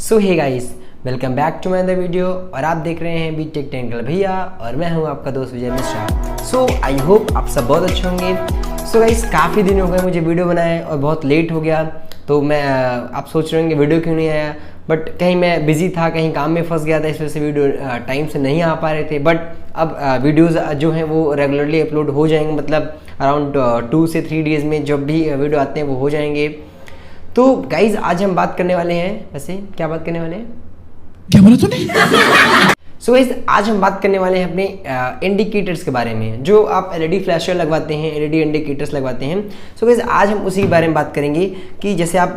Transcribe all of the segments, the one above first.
So hey guys, welcome back to my other video और आप देख रहे हैं बीटेक टेक्निकल भैया और मैं हूं आपका दोस्त विजय मिश्रा। सो आई होप आप सब बहुत अच्छे होंगे। सो गाइस, काफ़ी दिन हो गए मुझे वीडियो बनाए और बहुत लेट हो गया, तो मैं आप सोच रहे होंगे वीडियो क्यों नहीं आया, बट कहीं मैं बिजी था, कहीं काम में फंस गया था, इस वजह से वीडियो टाइम से नहीं आ पा रहे थे। बट अब वीडियोज़ जो हैं वो रेगुलरली अपलोड हो जाएंगे, मतलब अराउंड 2 से 3 डेज़ में जब भी वीडियो आते हैं वो हो जाएंगे। तो गाइज आज हम बात करने वाले हैं, वैसे क्या बात करने वाले हैं, क्या बोला तूने? सो गाइज आज हम बात करने वाले हैं अपने इंडिकेटर्स के बारे में। जो आप एलईडी फ्लैशर लगवाते हैं, एलईडी इंडिकेटर्स लगवाते हैं। सो गाइज आज हम उसी के बारे में बात करेंगे कि जैसे आप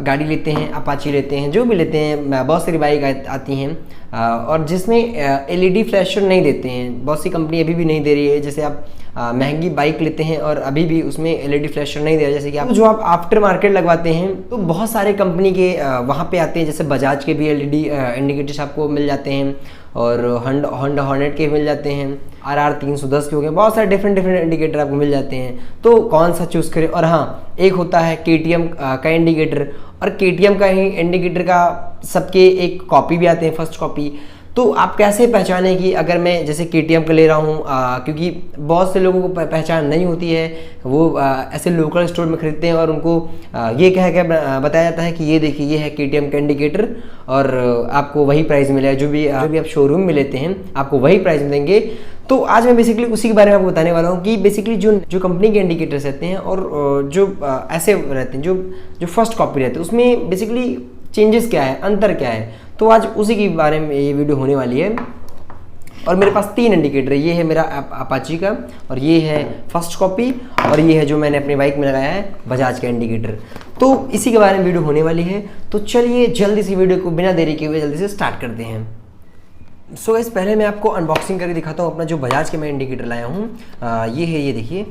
गाड़ी लेते हैं, अपाची लेते हैं, जो भी लेते हैं, बहुत सारी बाइक आती हैं और जिसमें एलईडी फ्लैशर नहीं देते हैं। बहुत सी कंपनी अभी भी नहीं दे रही है। जैसे आप महंगी बाइक लेते हैं और अभी भी उसमें एलईडी फ्लैशर नहीं दे रहा। जैसे कि आप जो आप आफ्टर मार्केट लगवाते हैं तो बहुत सारे कंपनी के वहाँ पे आते हैं। जैसे बजाज के भी एलईडी इंडिकेटर्स आपको मिल जाते हैं और होंडा हॉर्नेट के मिल जाते हैं, RR 310 के हो गए, बहुत सारे डिफरेंट इंडिकेटर आपको मिल जाते हैं। तो कौन सा चूज़ करें। और हाँ, एक होता है KTM का इंडिकेटर, और KTM का ही इंडिकेटर का सबके एक कॉपी भी आते हैं, फर्स्ट कॉपी। तो आप कैसे पहचानें कि अगर मैं जैसे KTM का ले रहा हूँ, क्योंकि बहुत से लोगों को पहचान नहीं होती है। वो ऐसे लोकल स्टोर में खरीदते हैं और उनको ये कह के बताया जाता है कि ये देखिए ये है KTM का इंडिकेटर और आपको वही प्राइस मिलेगा। जो भी आप शोरूम में लेते हैं आपको वही प्राइस मिलेंगे। तो आज मैं बेसिकली उसी के बारे में आपको बताने वाला हूँ कि बेसिकली जो कंपनी के इंडिकेटर्स रहते हैं और जो ऐसे रहते हैं जो फर्स्ट कॉपी रहते हैं, उसमें बेसिकली चेंजेस क्या है, अंतर क्या है। तो आज उसी के बारे में ये वीडियो होने वाली है। और मेरे पास 3 इंडिकेटर है। ये है मेरा अपाची का, और ये है फर्स्ट कॉपी, और ये है जो मैंने अपनी बाइक में लगाया है बजाज का इंडिकेटर। तो इसी के बारे में वीडियो होने वाली है। तो चलिए जल्दी से वीडियो को बिना देरी के हुए जल्दी से स्टार्ट करते हैं। सो गाइस, पहले मैं आपको अनबॉक्सिंग करके दिखाता हूँ अपना जो बजाज के मैं इंडिकेटर लाया हूँ। ये है, ये देखिए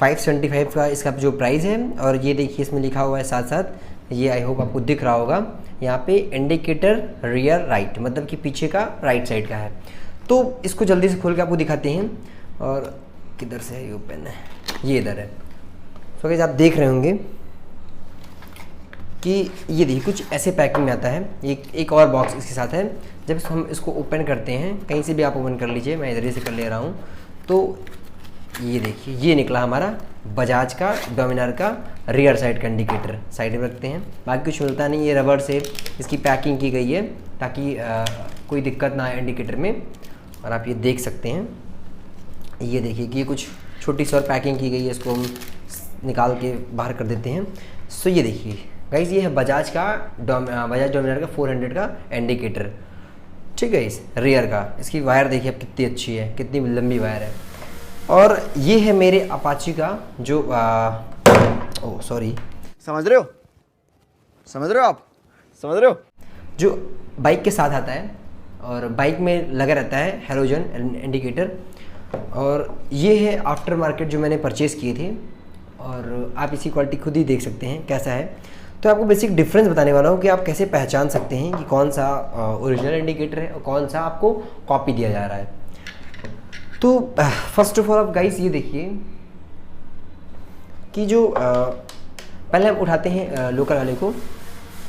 575 का इसका जो प्राइस है। और ये देखिए इसमें लिखा हुआ है साथ साथ, ये आई होप आपको दिख रहा होगा यहाँ पे, इंडिकेटर रियर राइट, मतलब कि पीछे का राइट साइड का है। तो इसको जल्दी से खोल के आपको दिखाते हैं। और किधर से है ये पेन है, ये इधर है। सो गाइस आप देख रहे होंगे कि ये देखिए कुछ ऐसे पैकिंग में आता है। एक और बॉक्स इसके साथ है। जब हम इसको ओपन करते हैं, कहीं से भी आप ओपन कर लीजिए, मैं इधर से कर ले रहा हूँ। तो ये देखिए ये निकला हमारा बजाज का डोमिनार का रियर साइड का इंडिकेटर। साइड में रखते हैं, बाकी कुछ मिलता नहीं। ये रबर से इसकी पैकिंग की गई है ताकि कोई दिक्कत ना आए इंडिकेटर में। और आप ये देख सकते हैं, ये देखिए कि ये कुछ छोटी सी और पैकिंग की गई है। इसको हम निकाल के बाहर कर देते हैं। सो ये देखिए गाइस, ये है बजाज डोमिनार का 400 का इंडिकेटर। ठीक है, इस रियर का इसकी वायर देखिए आप कितनी अच्छी है, कितनी लंबी वायर है। और ये है मेरे अपाची का जो समझ रहे हो आप समझ रहे हो, जो बाइक के साथ आता है और बाइक में लगा रहता है हैलोजन इंडिकेटर। और ये है आफ्टर मार्केट जो मैंने परचेज़ किए थे, और आप इसी क्वालिटी खुद ही देख सकते हैं कैसा है। तो आपको बेसिक डिफरेंस बताने वाला हूँ कि आप कैसे पहचान सकते हैं कि कौन सा ओरिजिनल इंडिकेटर है और कौन सा आपको कॉपी दिया जा रहा है। तो फर्स्ट ऑफ ऑल आप गाइस ये देखिए कि जो पहले हम उठाते हैं लोकल वाले को।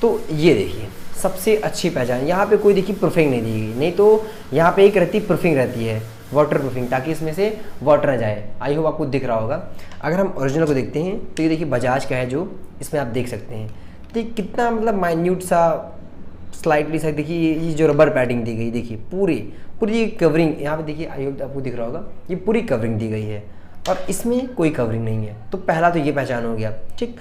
तो ये देखिए सबसे अच्छी पहचान, यहाँ पे कोई देखिए प्रूफिंग नहीं दी गई, नहीं तो यहाँ पे एक रहती प्रूफिंग रहती है, वाटर प्रूफिंग, ताकि इसमें से वाटर ना जाए। आई होप आपको दिख रहा होगा। अगर हम ओरिजिनल को देखते हैं तो ये देखिए बजाज का है, जो इसमें आप देख सकते हैं। तो कितना मतलब माइन्यूट सा स्लाइटली सा, देखिए ये जो रबर पैडिंग दी गई, देखिए पूरी कवरिंग यहाँ पे देखिए, आई होप आपको दिख रहा होगा, ये पूरी कवरिंग दी गई है और इसमें कोई कवरिंग नहीं है। तो पहला तो ये पहचान हो गया, ठीक।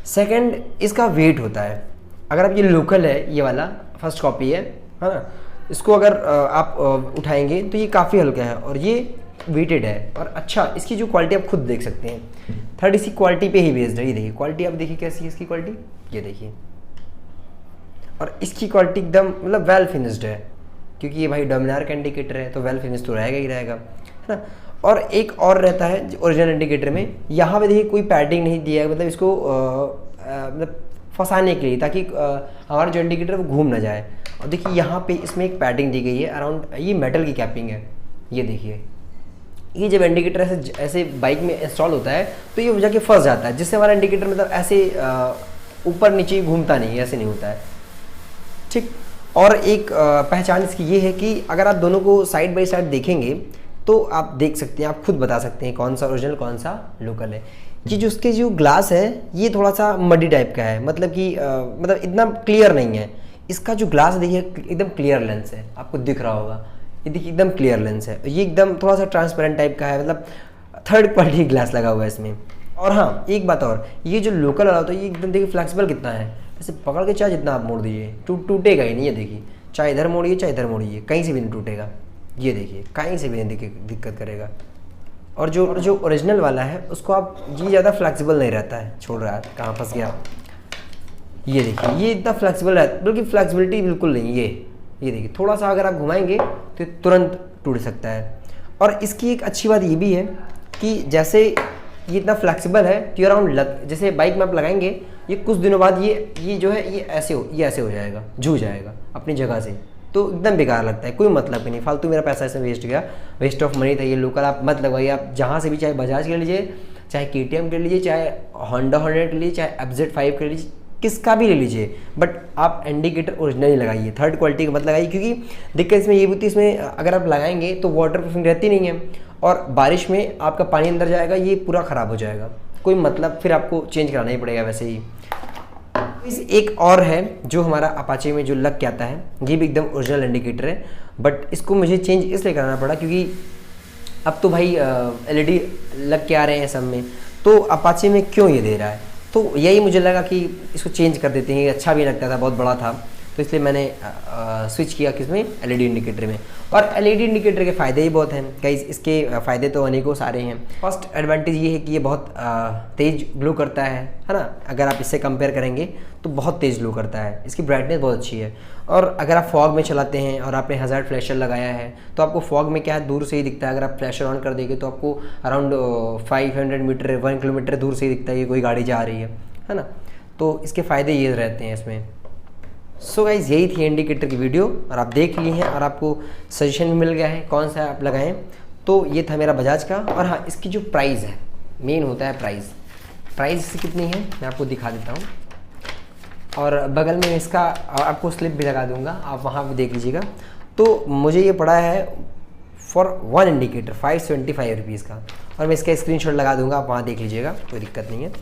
सेकंड, इसका वेट होता है। अगर आप ये लोकल है, ये वाला फर्स्ट कॉपी है ना, इसको अगर आप उठाएंगे तो ये काफ़ी हल्का है और ये वेटेड है। और अच्छा, इसकी जो क्वालिटी आप खुद देख सकते हैं, थर्ड इसी क्वालिटी पे ही बेस्ड है। ये देखिए क्वालिटी आप देखिए कैसी है इसकी क्वालिटी, ये देखिए। और इसकी क्वालिटी एकदम मतलब वेल फिनिश्ड है, क्योंकि ये भाई डोमिनार का इंडिकेटर है तो वेल फिनिश तो रहेगा ही रहेगा, है ना। और एक और रहता है ओरिजिनल इंडिकेटर में, यहाँ पे देखिए कोई पैडिंग नहीं दिया है, मतलब इसको मतलब फंसाने के लिए, ताकि हमारा जो इंडिकेटर है वो घूम ना जाए। और देखिए यहाँ पे इसमें एक पैडिंग दी गई है अराउंड, ये मेटल की कैपिंग है। ये देखिए, ये जब इंडिकेटर ऐसे बाइक में इंस्टॉल होता है तो ये जाके फंस जाता है, जिससे हमारा इंडिकेटर मतलब ऐसे ऊपर नीचे घूमता नहीं, ऐसे नहीं होता है, ठीक। और एक पहचान इसकी ये है कि अगर आप दोनों को साइड बाय साइड देखेंगे तो आप देख सकते हैं, आप खुद बता सकते हैं कौन सा ओरिजिनल कौन सा लोकल है। ये जो उसके जो ग्लास है ये थोड़ा सा मडी टाइप का है, मतलब कि मतलब इतना क्लियर नहीं है। इसका जो ग्लास देखिए एकदम क्लियर लेंस है, आपको दिख रहा होगा, ये देखिए एकदम क्लियर लेंस है। ये एकदम थोड़ा सा ट्रांसपेरेंट टाइप का है, मतलब थर्ड क्वालिटी ग्लास लगा हुआ है इसमें। और हाँ एक बात और, ये जो लोकल वाला होता है ये एकदम देखिए फ्लेक्सिबल कितना है, ऐसे पकड़ के चाहे जितना आप मोड़ दीजिए टूटेगा ही नहीं। ये देखिए चाहे इधर मोड़िए चाहे इधर मोड़िए कहीं से भी नहीं टूटेगा। ये देखिए कहीं से भी नहीं दिक्कत करेगा। और जो ओरिजिनल वाला है उसको आप ये ज़्यादा फ्लेक्सिबल नहीं रहता है, छोड़ रहा है कहाँ फंस गया। ये देखिए ये इतना फ्लेक्सिबल है, बल्कि फ्लेक्सिबिलिटी बिल्कुल नहीं। ये देखिए थोड़ा सा अगर आप घुमाएंगे तो तुरंत टूट सकता है। और इसकी एक अच्छी बात ये भी है कि जैसे ये इतना फ्लेक्सिबल है तो अराउंड जैसे बाइक में आप लगाएंगे ये कुछ दिनों बाद ये जो है ये ऐसे हो जाएगा, झूठ जाएगा अपनी जगह से, तो एकदम बेकार लगता है, कोई मतलब ही नहीं, फालतू मेरा पैसा इसमें वेस्ट गया, वेस्ट ऑफ मनी था। ये लोकल आप मत लगवाइए, आप जहाँ से भी, चाहे बजाज के लीजिए, चाहे KTM के लीजिए, चाहे होंडा हॉर्नेट के लिए, चाहे FZ5 के लीजिए, किसका भी ले लीजिए, बट आप इंडिकेटर ओरिजिनल ही लगाइए, थर्ड क्वालिटी का मत लगाइए। क्योंकि दिक्कत इसमें ये होती है, इसमें अगर आप लगाएंगे तो वाटर प्रूफिंग रहती नहीं है और बारिश में आपका पानी अंदर जाएगा, ये पूरा ख़राब हो जाएगा, कोई मतलब, फिर आपको चेंज कराना ही पड़ेगा वैसे ही। एक और है जो हमारा अपाचे में जो लग के आता है, ये भी एकदम ओरिजिनल इंडिकेटर है, बट इसको मुझे चेंज इसलिए कराना पड़ा क्योंकि अब तो भाई LED लग के आ रहे हैं सब में, तो अपाचे में क्यों ये दे रहा है, तो यही मुझे लगा कि इसको चेंज कर देते हैं। ये अच्छा भी लगता था, बहुत बड़ा था, तो इसलिए मैंने स्विच किया किसमें, LED इंडिकेटर में। और LED इंडिकेटर के फ़ायदे ही बहुत हैं गाइस, इसके फ़ायदे तो अनेकों सारे हैं। फर्स्ट एडवांटेज ये है कि ये बहुत तेज़ ग्लो करता है ना, अगर आप इससे कंपेयर करेंगे तो बहुत तेज़ ग्लो करता है, इसकी ब्राइटनेस बहुत अच्छी है। और अगर आप फॉग में चलाते हैं और आपने हज़ार्ड फ्लैशर लगाया है तो आपको फॉग में क्या है, दूर से ही दिखता है। अगर आप फ्लैशर ऑन कर देंगे तो आपको अराउंड 500 मीटर 1 किलोमीटर दूर से ही दिखता है कि कोई गाड़ी जा रही है ना, तो इसके फ़ायदे ये रहते हैं इसमें। सो गाइज यही थी इंडिकेटर की वीडियो, और आप देख लिए हैं और आपको सजेशन भी मिल गया है कौन सा आप लगाएं। तो ये था मेरा बजाज का। और हाँ, इसकी जो प्राइस है, मेन होता है प्राइस इसकी कितनी है मैं आपको दिखा देता हूँ, और बगल में इसका आपको स्लिप भी लगा दूंगा, आप वहाँ भी देख लीजिएगा। तो मुझे ये पड़ा है फॉर 1 इंडिकेटर 575 रुपीज़ का, और मैं इसका स्क्रीनशॉट लगा दूंगा, आप वहाँ देख लीजिएगा, कोई दिक्कत नहीं है।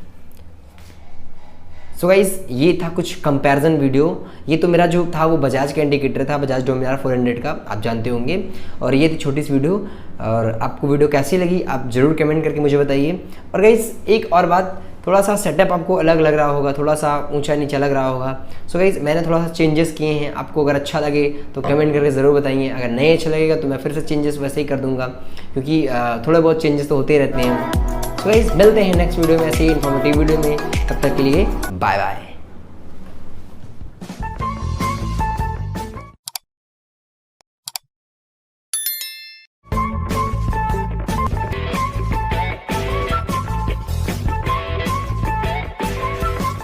सो गाइस ये था कुछ कंपैरिजन वीडियो। ये तो मेरा जो था वो बजाज का इंडिकेटर था, बजाज डोमिनार 400 का, आप जानते होंगे। और ये थी छोटी सी वीडियो, और आपको वीडियो कैसी लगी आप ज़रूर कमेंट करके मुझे बताइए। और गाइस एक और बात, थोड़ा सा सेटअप आपको अलग लग रहा होगा, थोड़ा सा ऊंचा नीचा लग रहा होगा। सो गाइस मैंने थोड़ा सा चेंजेस किए हैं, आपको अगर अच्छा लगे तो कमेंट करके ज़रूर बताइए। अगर नहीं अच्छा लगेगा तो मैं फिर से चेंजेस वैसे ही कर दूँगा, क्योंकि थोड़े बहुत चेंजेस तो होते ही रहते हैं। तो गाइस मिलते हैं नेक्स्ट वीडियो में ऐसे ही इन्फॉर्मेटिव वीडियो में, तब तक के लिए बाय बाय।